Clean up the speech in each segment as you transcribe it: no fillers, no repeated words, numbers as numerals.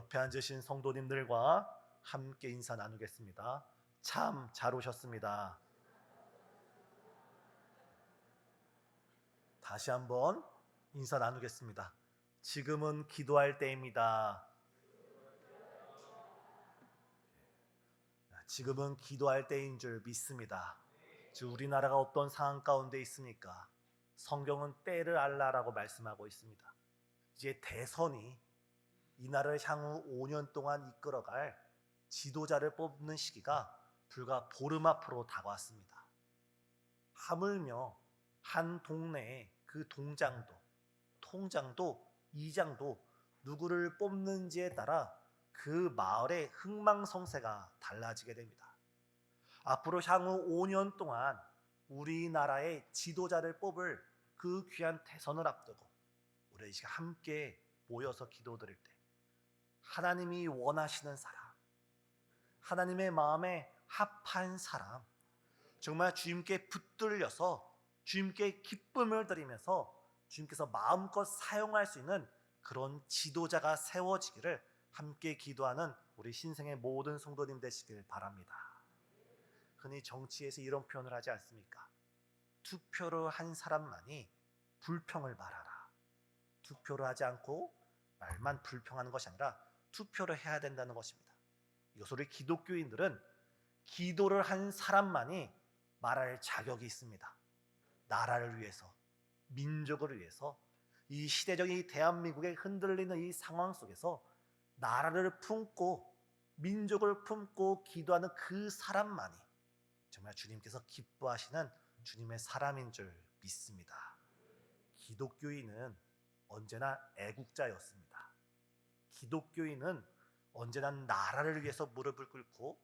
옆에 앉으신 성도님들과 함께 인사 나누겠습니다. 참 잘 오셨습니다. 다시 한번 인사 나누겠습니다. 지금은 기도할 때입니다. 지금은 기도할 때인 줄 믿습니다. 지금 우리나라가 어떤 상황 가운데 있습니까? 성경은 때를 알라라고 말씀하고 있습니다. 이제 대선이 이 나라를 향후 5년 동안 이끌어갈 지도자를 뽑는 시기가 불과 보름 앞으로 다가왔습니다. 하물며 한 동네에 그 통장도, 이장도 누구를 뽑는지에 따라 그 마을의 흥망성쇠가 달라지게 됩니다. 앞으로 향후 5년 동안 우리나라의 지도자를 뽑을 그 귀한 대선을 앞두고 우리 이 시간 함께 모여서 기도드릴 때 하나님이 원하시는 사람, 하나님의 마음에 합한 사람, 정말 주님께 붙들려서 주님께 기쁨을 드리면서 주님께서 마음껏 사용할 수 있는 그런 지도자가 세워지기를 함께 기도하는 우리 신생의 모든 성도님 되시길 바랍니다. 흔히 정치에서 이런 표현을 하지 않습니까? 투표를 한 사람만이 불평을 말하라. 투표를 하지 않고 말만 불평하는 것이 아니라 투표를 해야 된다는 것입니다. 이것을 우리 기독교인들은 기도를 한 사람만이 말할 자격이 있습니다. 나라를 위해서, 민족을 위해서, 이 시대적인 대한민국의 흔들리는 이 상황 속에서 나라를 품고 민족을 품고 기도하는 그 사람만이 정말 주님께서 기뻐하시는 주님의 사람인 줄 믿습니다. 기독교인은 언제나 애국자였습니다. 기독교인은 언제나 나라를 위해서 무릎을 꿇고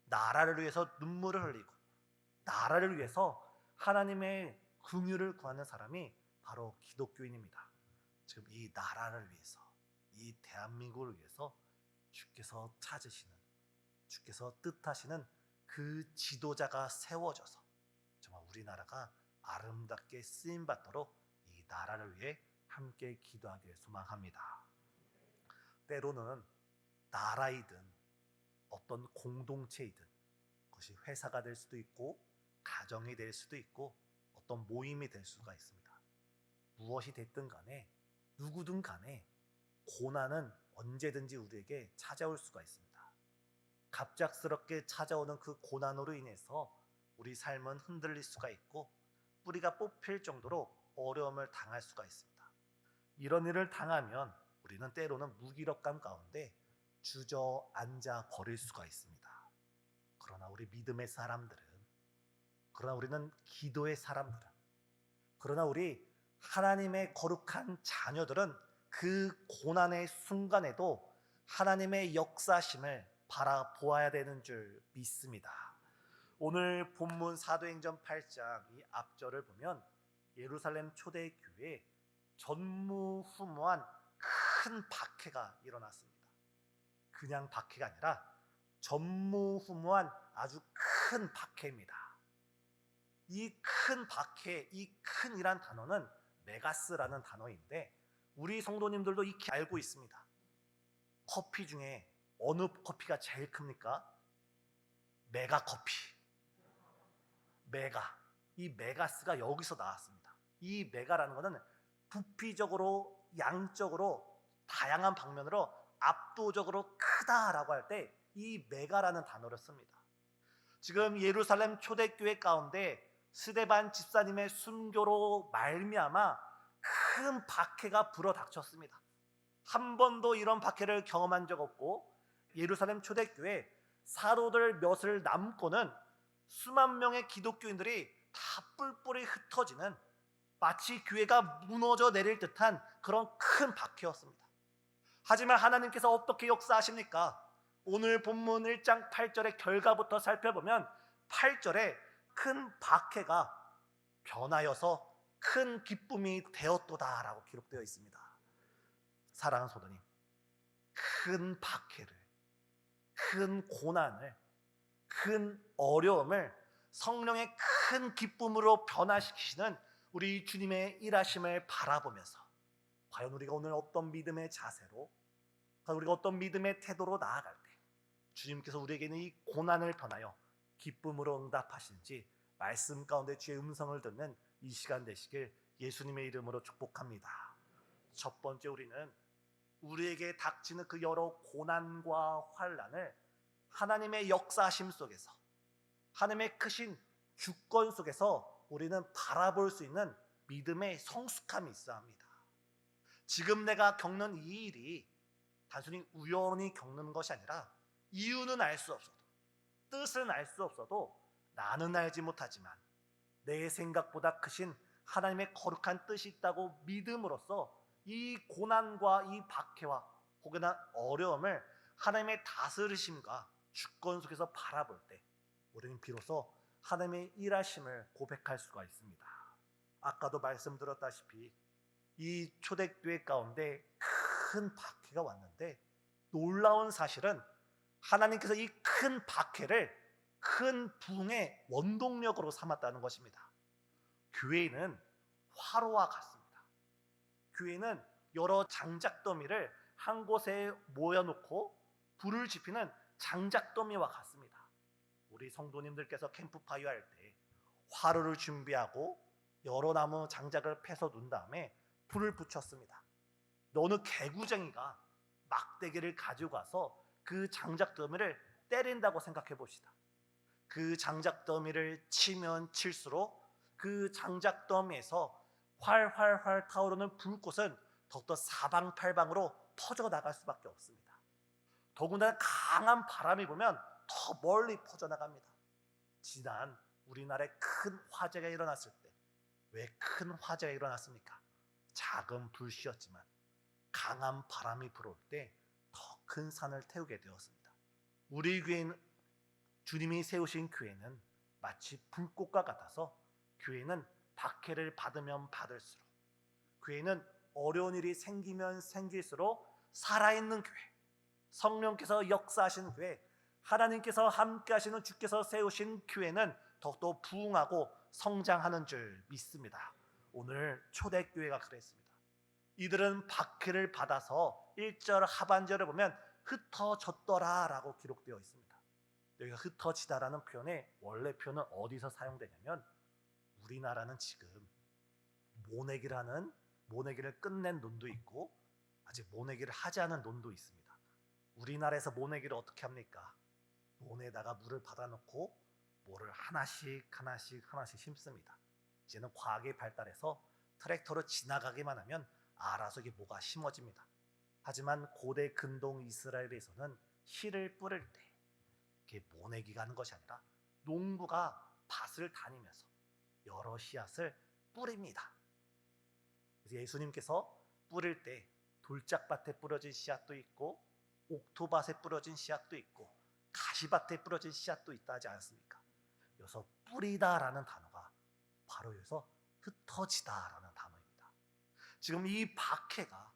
나라를 위해서 눈물을 흘리고 나라를 위해서 하나님의 긍휼을 구하는 사람이 바로 기독교인입니다. 지금 이 나라를 위해서, 이 대한민국을 위해서 주께서 찾으시는, 주께서 뜻하시는 그 지도자가 세워져서 정말 우리나라가 아름답게 쓰임받도록 이 나라를 위해 함께 기도하길 소망합니다. 때로는 나라이든 어떤 공동체이든 그것이 회사가 될 수도 있고 가정이 될 수도 있고 어떤 모임이 될 수가 있습니다. 무엇이 됐든 간에 누구든 간에 고난은 언제든지 우리에게 찾아올 수가 있습니다. 갑작스럽게 찾아오는 그 고난으로 인해서 우리 삶은 흔들릴 수가 있고 뿌리가 뽑힐 정도로 어려움을 당할 수가 있습니다. 이런 일을 당하면 우리는 때로는 무기력감 가운데 주저앉아 버릴 수가 있습니다. 그러나 우리 믿음의 사람들은, 그러나 우리는 기도의 사람들은, 그러나 우리 하나님의 거룩한 자녀들은 그 고난의 순간에도 하나님의 역사심을 바라보아야 되는 줄 믿습니다. 오늘 본문 사도행전 8장 이 앞절을 보면 예루살렘 초대교회에 전무후무한 큰 박해가 일어났습니다. 그냥 박해가 아니라 전무후무한 아주 큰 박해입니다. 이 큰 박해, 이 큰이란 단어는 메가스라는 단어인데 우리 성도님들도 익히 알고 있습니다. 커피 중에 어느 커피가 제일 큽니까? 메가커피. 메가. 이 메가스가 여기서 나왔습니다. 이 메가라는 것은 부피적으로, 양적으로, 다양한 방면으로 압도적으로 크다라고 할 때 이 메가라는 단어를 씁니다. 지금 예루살렘 초대교회 가운데 스데반 집사님의 순교로 말미암아 큰 박해가 불어닥쳤습니다. 한 번도 이런 박해를 경험한 적 없고 예루살렘 초대교회 사도들 몇을 남고는 수만 명의 기독교인들이 다 뿔뿔이 흩어지는 마치 교회가 무너져 내릴 듯한 그런 큰 박해였습니다. 하지만 하나님께서 어떻게 역사하십니까? 오늘 본문 1장 8절의 결과부터 살펴보면 8절에 큰 박해가 변하여서 큰 기쁨이 되었도다 라고 기록되어 있습니다. 사랑하는 성도님, 큰 박해를, 큰 고난을, 큰 어려움을 성령의 큰 기쁨으로 변화시키시는 우리 주님의 일하심을 바라보면서 과연 우리가 오늘 어떤 믿음의 자세로 우리가 어떤 믿음의 태도로 나아갈 때 주님께서 우리에게는 이 고난을 변하여 기쁨으로 응답하시는지 말씀 가운데 주의 음성을 듣는 이 시간 되시길 예수님의 이름으로 축복합니다. 첫 번째, 우리는 우리에게 닥치는 그 여러 고난과 환난을 하나님의 역사심 속에서, 하나님의 크신 주권 속에서 우리는 바라볼 수 있는 믿음의 성숙함이 있어야 합니다. 지금 내가 겪는 이 일이 단순히 우연히 겪는 것이 아니라 이유는 알 수 없어도, 뜻은 알 수 없어도, 나는 알지 못하지만 내 생각보다 크신 하나님의 거룩한 뜻이 있다고 믿음으로써 이 고난과 이 박해와 혹은 어려움을 하나님의 다스리심과 주권 속에서 바라볼 때 우리는 비로소 하나님의 일하심을 고백할 수가 있습니다. 아까도 말씀드렸다시피 이 초대교회 가운데 큰 박해가 왔는데, 놀라운 사실은 하나님께서 이 큰 박해를 큰 부흥의 원동력으로 삼았다는 것입니다. 교회는 화로와 같습니다. 교회는 여러 장작더미를 한 곳에 모여놓고 불을 지피는 장작더미와 같습니다. 우리 성도님들께서 캠프파이어 할 때 화로를 준비하고 여러 나무 장작을 패서 놓은 다음에 불을 붙였습니다. 어느 개구쟁이가 막대기를 가지고 와서 그 장작더미를 때린다고 생각해 봅시다. 그 장작더미를 치면 칠수록 그 장작더미에서 활활활 타오르는 불꽃은 더욱더 사방팔방으로 퍼져나갈 수밖에 없습니다. 더군다나 강한 바람이 불면 더 멀리 퍼져나갑니다. 지난 우리나라에 큰 화재가 일어났을 때 왜 큰 화재가 일어났습니까? 작은 불씨였지만 강한 바람이 불어올 때 더 큰 산을 태우게 되었습니다. 우리 교회는, 주님이 세우신 교회는 마치 불꽃과 같아서 교회는 박해를 받으면 받을수록, 교회는 어려운 일이 생기면 생길수록 살아있는 교회, 성령께서 역사하시는 교회, 하나님께서 함께 하시는 주께서 세우신 교회는 더욱더 부흥하고 성장하는 줄 믿습니다. 오늘 초대교회가 그랬습니다. 이들은 박해를 받아서 1절 하반절을 보면 흩어졌더라 라고 기록되어 있습니다. 여기가 흩어지다라는 표현의 원래 표현은 어디서 사용되냐면, 우리나라는 지금 모내기를 끝낸 논도 있고 아직 모내기를 하지 않은 논도 있습니다. 우리나라에서 모내기를 어떻게 합니까? 논에다가 물을 받아놓고 뭐를 하나씩 심습니다. 이제는 과학이 발달해서 트랙터로 지나가기만 하면 알아서 이게 뭐가 심어집니다. 하지만 고대 근동 이스라엘에서는 씨를 뿌릴 때 이게 모내기가 하는 것이 아니라 농부가 밭을 다니면서 여러 씨앗을 뿌립니다. 그래서 예수님께서 뿌릴 때 돌짝밭에 뿌려진 씨앗도 있고 옥토밭에 뿌려진 씨앗도 있고 가시밭에 뿌려진 씨앗도 있다 하지 않습니까? 여기서 뿌리다라는 단어가 바로 여기서 흩어지다라는 단어입니다. 지금 이 박해가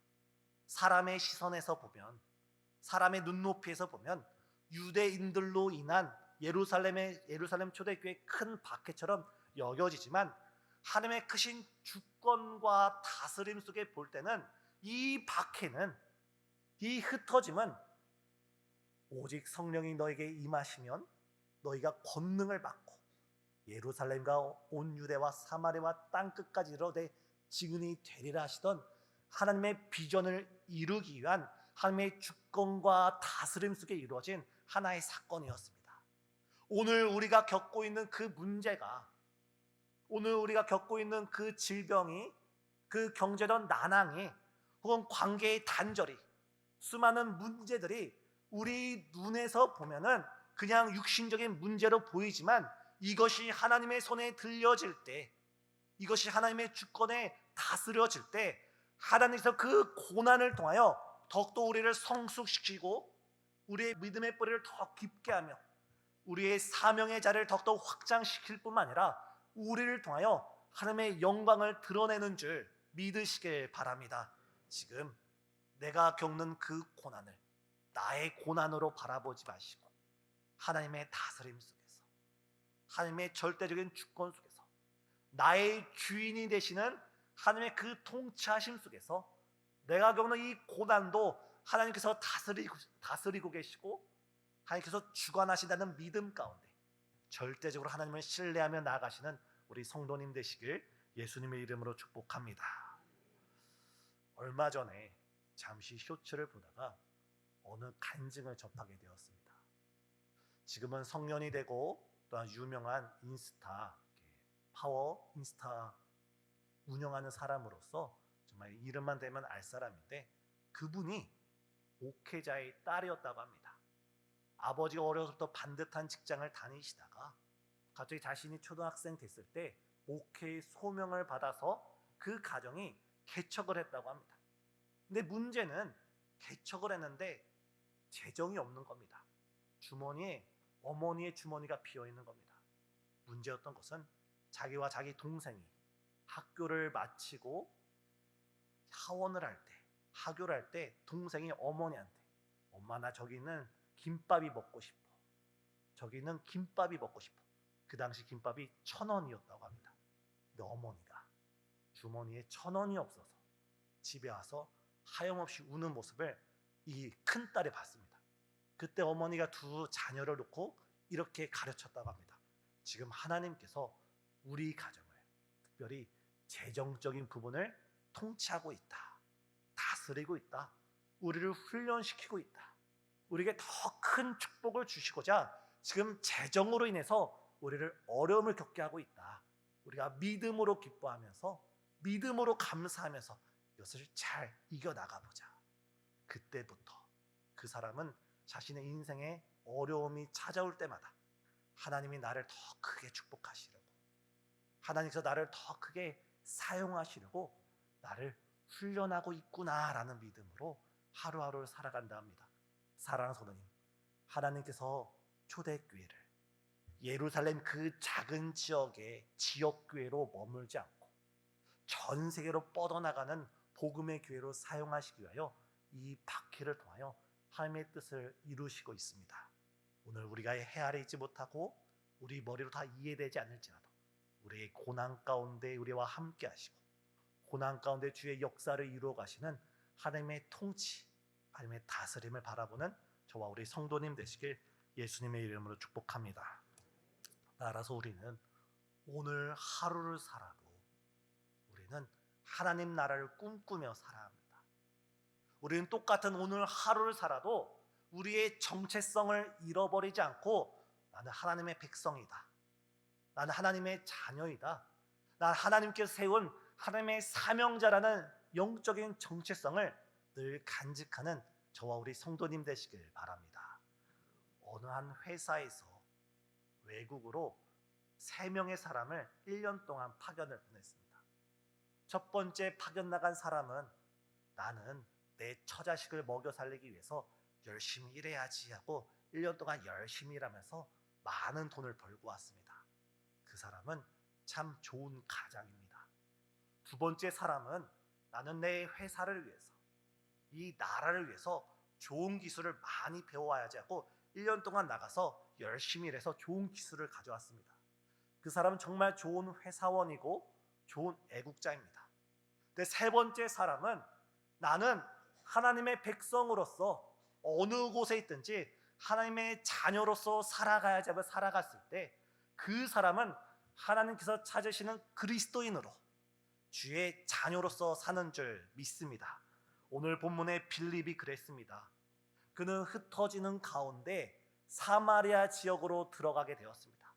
사람의 시선에서 보면, 사람의 눈높이에서 보면 유대인들로 인한 예루살렘 초대교회의 큰 박해처럼 여겨지지만, 하나님의 크신 주권과 다스림 속에 볼 때는 이 박해는, 이 흩어짐은 오직 성령이 너에게 임하시면 너희가 권능을 받고 예루살렘과 온 유대와 사마리아와 땅끝까지 이르되 증인이 되리라 하시던 하나님의 비전을 이루기 위한 하나님의 주권과 다스림 속에 이루어진 하나의 사건이었습니다. 오늘 우리가 겪고 있는 그 문제가, 오늘 우리가 겪고 있는 그 질병이, 그 경제적 난항이, 혹은 관계의 단절이, 수많은 문제들이 우리 눈에서 보면은 그냥 육신적인 문제로 보이지만, 이것이 하나님의 손에 들려질 때, 이것이 하나님의 주권에 다스려질 때 하나님께서 그 고난을 통하여 더욱더 우리를 성숙시키고 우리의 믿음의 뿌리를 더 깊게 하며 우리의 사명의 자리를 더욱더 확장시킬 뿐만 아니라 우리를 통하여 하나님의 영광을 드러내는 줄 믿으시길 바랍니다. 지금 내가 겪는 그 고난을 나의 고난으로 바라보지 마시고 하나님의 다스림 속에서, 하나님의 절대적인 주권 속에서, 나의 주인이 되시는 하나님의 그 통치하심 속에서 내가 겪는 이 고난도 하나님께서 다스리고 계시고 하나님께서 주관하신다는 믿음 가운데 절대적으로 하나님을 신뢰하며 나아가시는 우리 성도님 되시길 예수님의 이름으로 축복합니다. 얼마 전에 잠시 쇼츠를 보다가 어느 간증을 접하게 되었습니다. 지금은 성년이 되고 또한 유명한 파워 인스타 운영하는 사람으로서 정말 이름만 대면 알 사람인데, 그분이 목회자의 딸이었다고 합니다. 아버지가 어려서부터 반듯한 직장을 다니시다가 갑자기 자신이 초등학생 됐을 때 목회의 소명을 받아서 그 가정이 개척을 했다고 합니다. 근데 문제는 개척을 했는데 재정이 없는 겁니다. 어머니의 주머니가 비어 있는 겁니다. 문제였던 것은 자기와 자기 동생이 학교를 마치고 하교를 할 때 동생이 어머니한테 엄마 나 저기는 김밥이 먹고 싶어. 저기는 김밥이 먹고 싶어. 그 당시 김밥이 1,000원이었다고 합니다. 근데 어머니가 주머니에 1,000원이 없어서 집에 와서 하염없이 우는 모습을 이 큰딸이 봤습니다. 그때 어머니가 두 자녀를 놓고 이렇게 가르쳤다고 합니다. 지금 하나님께서 우리 가정을 특별히 재정적인 부분을 통치하고 있다. 다스리고 있다. 우리를 훈련시키고 있다. 우리에게 더 큰 축복을 주시고자 지금 재정으로 인해서 우리를 어려움을 겪게 하고 있다. 우리가 믿음으로 기뻐하면서 믿음으로 감사하면서 이것을 잘 이겨나가보자. 그때부터 그 사람은 자신의 인생에 어려움이 찾아올 때마다 하나님이 나를 더 크게 축복하시려고, 하나님께서 나를 더 크게 사용하시려고 나를 훈련하고 있구나라는 믿음으로 하루하루를 살아간다 합니다. 사랑하는 성도님, 하나님께서 초대교회를 예루살렘 그 작은 지역교회로 머물지 않고 전 세계로 뻗어나가는 복음의 교회로 사용하시기 위하여 이 박해를 통하여 하나님의 뜻을 이루시고 있습니다. 오늘 우리가 헤아리지 있지 못하고 우리 머리로 다 이해되지 않을지라도 우리의 고난 가운데 우리와 함께 하시고 고난 가운데 주의 역사를 이루어 가시는 하나님의 통치, 하나님의 다스림을 바라보는 저와 우리 성도님 되시길 예수님의 이름으로 축복합니다. 따라서 우리는 오늘 하루를 살아도 우리는 하나님 나라를 꿈꾸며 살아야 합니다. 우리는 똑같은 오늘 하루를 살아도 우리의 정체성을 잃어버리지 않고 나는 하나님의 백성이다. 나는 하나님의 자녀이다. 나는 하나님께서 세운 하나님의 사명자라는 영적인 정체성을 늘 간직하는 저와 우리 성도님 되시길 바랍니다. 어느 한 회사에서 외국으로 3명의 사람을 1년 동안 파견을 보냈습니다. 첫 번째 파견 나간 사람은 나는 내 처자식을 먹여 살리기 위해서 열심히 일해야지 하고 1년 동안 열심히 일하면서 많은 돈을 벌고 왔습니다. 그 사람은 참 좋은 가장입니다. 두 번째 사람은 나는 내 회사를 위해서, 이 나라를 위해서 좋은 기술을 많이 배워와야지 하고 1년 동안 나가서 열심히 일해서 좋은 기술을 가져왔습니다. 그 사람은 정말 좋은 회사원이고 좋은 애국자입니다. 근데 세 번째 사람은 나는 하나님의 백성으로서 어느 곳에 있든지 하나님의 자녀로서 살아가야지 하고 살아갔을 때 그 사람은 하나님께서 찾으시는 그리스도인으로 주의 자녀로서 사는 줄 믿습니다. 오늘 본문의 빌립이 그랬습니다. 그는 흩어지는 가운데 사마리아 지역으로 들어가게 되었습니다.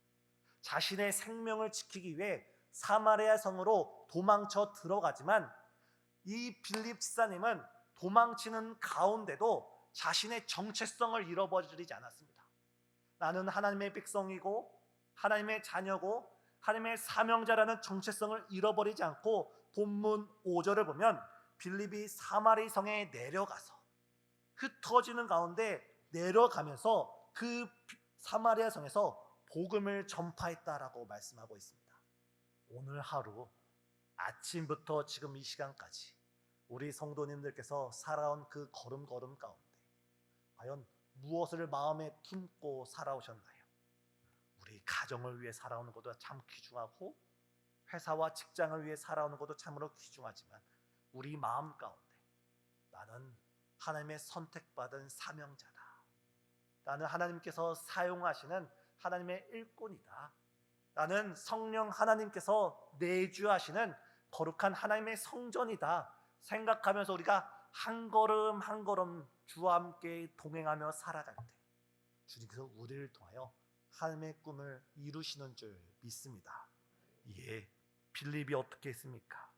자신의 생명을 지키기 위해 사마리아 성으로 도망쳐 들어가지만 이 빌립 지사님은 도망치는 가운데도 자신의 정체성을 잃어버리지 않았습니다. 나는 하나님의 백성이고 하나님의 자녀고 하나님의 사명자라는 정체성을 잃어버리지 않고 본문 5절을 보면 빌립이 사마리 성에 내려가서 흩어지는 가운데 내려가면서 그 사마리아 성에서 복음을 전파했다라고 말씀하고 있습니다. 오늘 하루 아침부터 지금 이 시간까지 우리 성도님들께서 살아온 그 걸음걸음 가운데 과연 무엇을 마음에 품고 살아오셨나요? 우리 가정을 위해 살아오는 것도 참 귀중하고 회사와 직장을 위해 살아오는 것도 참으로 귀중하지만 우리 마음 가운데 나는 하나님의 선택받은 사명자다. 나는 하나님께서 사용하시는 하나님의 일꾼이다. 나는 성령 하나님께서 내주하시는 거룩한 하나님의 성전이다 생각하면서 우리가 한 걸음 한 걸음 주와 함께 동행하며 살아갈 때 주님께서 우리를 통하여 하나님의 꿈을 이루시는 줄 믿습니다. 예, 빌립이 어떻게 했습니까?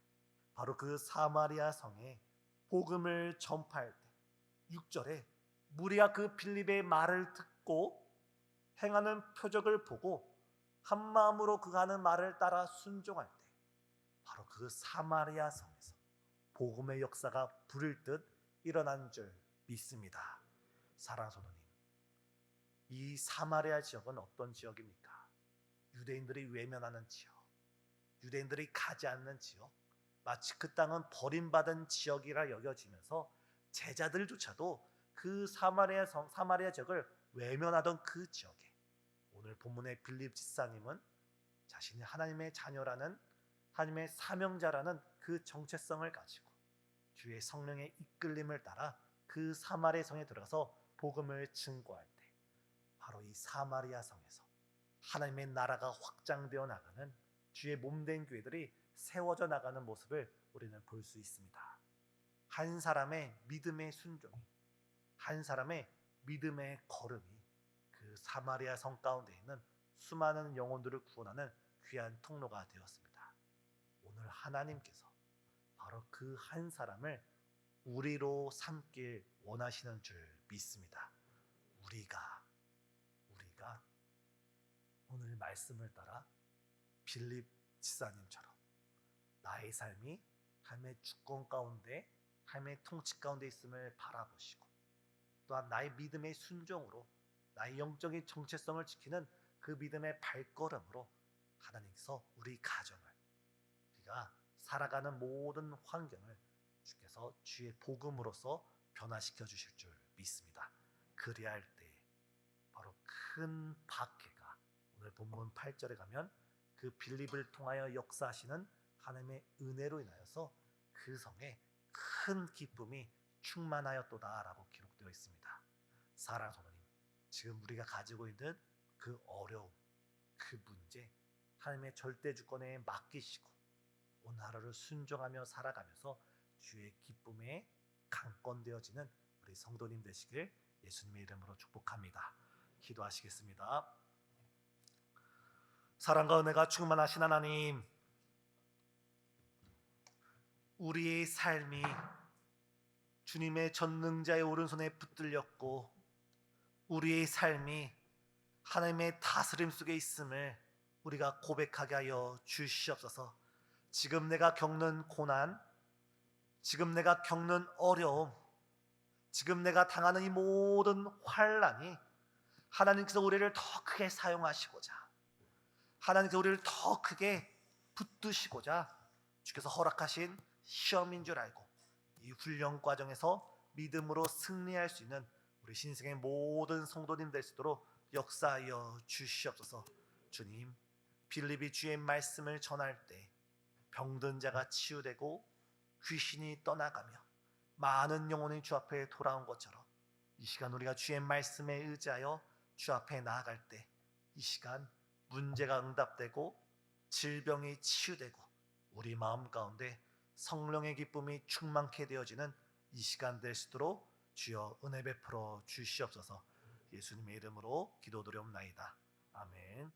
바로 그 사마리아 성에 복음을 전파할 때 6절에 무리가 그 빌립의 말을 듣고 행하는 표적을 보고 한 마음으로 그가 하는 말을 따라 순종할 때 바로 그 사마리아 성에서 복음의 역사가 불을 듯 일어난 줄 믿습니다. 사랑하는 성도님, 이 사마리아 지역은 어떤 지역입니까? 유대인들이 외면하는 지역, 유대인들이 가지 않는 지역, 마치 그 땅은 버림받은 지역이라 여겨지면서 제자들조차도 그 사마리아 지역을 외면하던 그 지역에 오늘 본문의 빌립 집사님은 자신이 하나님의 자녀라는 하나님의 사명자라는 그 정체성을 가지고 주의 성령의 이끌림을 따라 그 사마리아 성에 들어가서 복음을 증거할 때 바로 이 사마리아 성에서 하나님의 나라가 확장되어 나가는 주의 몸된 교회들이 세워져 나가는 모습을 우리는 볼 수 있습니다. 한 사람의 믿음의 순종이, 한 사람의 믿음의 걸음이 그 사마리아 성 가운데 있는 수많은 영혼들을 구원하는 귀한 통로가 되었습니다. 오늘 하나님께서 바로 그 한 사람을 우리로 삼길 원하시는 줄 믿습니다. 우리가 오늘 말씀을 따라 빌립 지사님처럼 나의 삶이 하나님의 주권 가운데, 하나님의 통치 가운데 있음을 바라보시고 또한 나의 믿음의 순종으로 나의 영적인 정체성을 지키는 그 믿음의 발걸음으로 하나님께서 우리 가정을, 우리가 살아가는 모든 환경을 주께서 주의 복음으로써 변화시켜 주실 줄 믿습니다. 그리할 때 바로 큰 박해가 오늘 본문 8절에 가면 그 빌립을 통하여 역사하시는 하나님의 은혜로 인하여서 그 성에 큰 기쁨이 충만하였도다라고 기록되어 있습니다. 사랑하는 성도님, 지금 우리가 가지고 있는 그 어려움, 그 문제 하나님의 절대 주권에 맡기시고 오늘 하루를 순종하며 살아가면서 주의 기쁨에 강권되어지는 우리 성도님 되시길 예수님의 이름으로 축복합니다. 기도하시겠습니다. 사랑과 은혜가 충만하신 하나님, 우리의 삶이 주님의 전능자의 오른손에 붙들렸고 우리의 삶이 하나님의 다스림 속에 있음을 우리가 고백하게 하여 주시옵소서. 지금 내가 겪는 고난, 지금 내가 겪는 어려움, 지금 내가 당하는 이 모든 환난이 하나님께서 우리를 더 크게 사용하시고자, 하나님께서 우리를 더 크게 붙드시고자 주께서 허락하신 시험인 줄 알고 이 훈련 과정에서 믿음으로 승리할 수 있는 우리 신생의 모든 성도님 될 수 있도록 역사하여 주시옵소서. 주님, 빌립이 주의 말씀을 전할 때 병든 자가 치유되고 귀신이 떠나가며 많은 영혼이 주 앞에 돌아온 것처럼 이 시간 우리가 주의 말씀에 의지하여 주 앞에 나아갈 때 이 시간 문제가 응답되고 질병이 치유되고 우리 마음 가운데 성령의 기쁨이 충만케 되어지는 이 시간 될 수 있도록 주여 은혜 베풀어 주시옵소서. 예수님의 이름으로 기도드리옵나이다. 아멘.